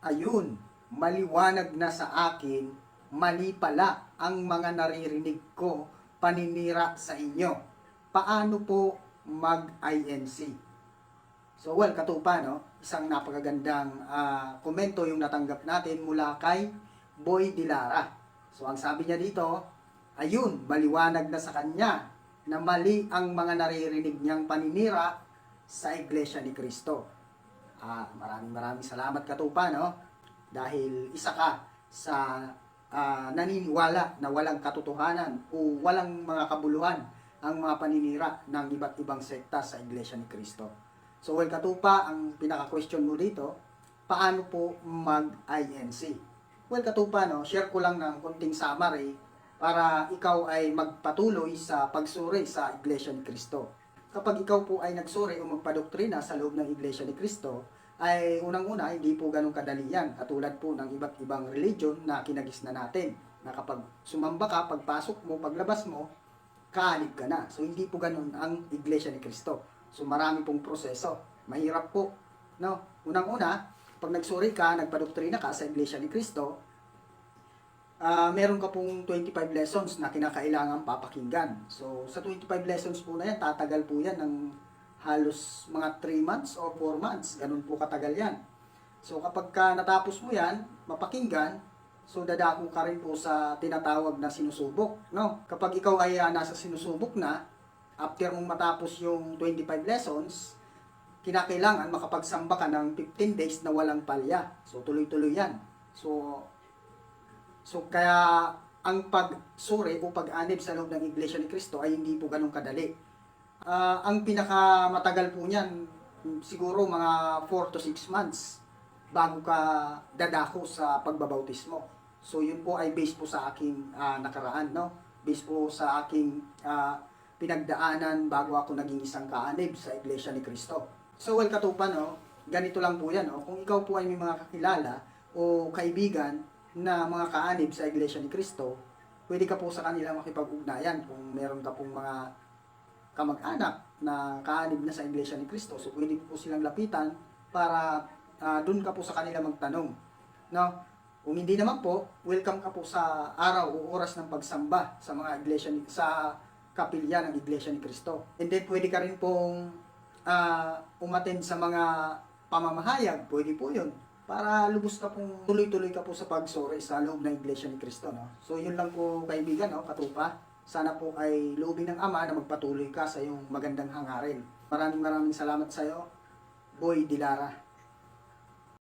Ayun, maliwanag na sa akin, mali pala ang mga naririnig ko paninira sa inyo. Paano po mag-INC? So well, katupa, no? Isang napakagandang komento yung natanggap natin mula kay Boy Dilara. So ang sabi niya dito, ayun, maliwanag na sa kanya na mali ang mga naririnig niyang paninira sa Iglesia ni Cristo. Maraming salamat katupa, no? Dahil isa ka sa naniniwala na walang katotohanan o walang mga kabuluhan ang mga paninira ng iba't ibang sekta sa Iglesia ni Cristo. So, well, katupa, ang pinaka-question mo dito, paano po mag-INC? Well, katupa, no? Share ko lang ng konting summary para ikaw ay magpatuloy sa pagsuri sa Iglesia ni Cristo. Kapag ikaw po ay nagsuri o magpadoktrina sa loob ng Iglesia ni Cristo, ay unang-una, hindi po ganun kadali yan. Katulad po ng iba't ibang religion na kinagis na natin. Na kapag sumamba ka, pagpasok mo, paglabas mo, kaanib ka na. So, hindi po ganun ang Iglesia ni Cristo. So, marami pong proseso. Mahirap po. No? Unang-una, pag nagsuri ka, nagpadoktrina ka sa Iglesia ni Cristo, meron ka pong 25 lessons na kinakailangan papakinggan. So, sa 25 lessons po na yan, tatagal po yan ng halos mga 3 months or 4 months. Ganun po katagal yan. So, kapag ka natapos mo yan, mapakinggan, so dadako ka rin po sa tinatawag na sinusubok. No? Kapag ikaw ay nasa sinusubok na, after mong matapos yung 25 lessons, kinakailangan makapagsamba ka ng 15 days na walang palya. So, tuloy-tuloy yan. So kaya ang pagsuri o pag-anib sa loob ng Iglesia ni Cristo ay hindi po ganun kadali. Ang pinakamatagal po niyan, siguro mga 4 to 6 months bago ka dadako sa pagbabautismo. So yun po ay based po sa aking nakaraan, no? Based po sa aking pinagdaanan bago ako naging isang kaanib sa Iglesia ni Cristo. So well, katupa, no? Ganito lang po yan, no? Kung ikaw po ay may mga kakilala o kaibigan na mga kaanib sa Iglesia ni Cristo, pwede ka po sa kanila makipag-ugnayan kung meron ka pong mga kamag-anak na kaanib na sa Iglesia ni Cristo. So pwede po silang lapitan para doon ka po sa kanila magtanong. No? Kung hindi naman po, welcome ka po sa araw o oras ng pagsamba sa mga iglesia sa kapilya ng Iglesia ni Cristo. And then pwede ka rin pong umattend sa mga pamamahayag, pwede po yun. Para lubos ka pong tuloy-tuloy ka po sa pagsuri sa loob ng Iglesia ni Cristo, no? So yun lang po, kaibigan, no, katupa. Sana po ay loobin ng Ama na magpatuloy ka sa iyong magandang hangarin. Maraming salamat sa iyo, Boy Dilara.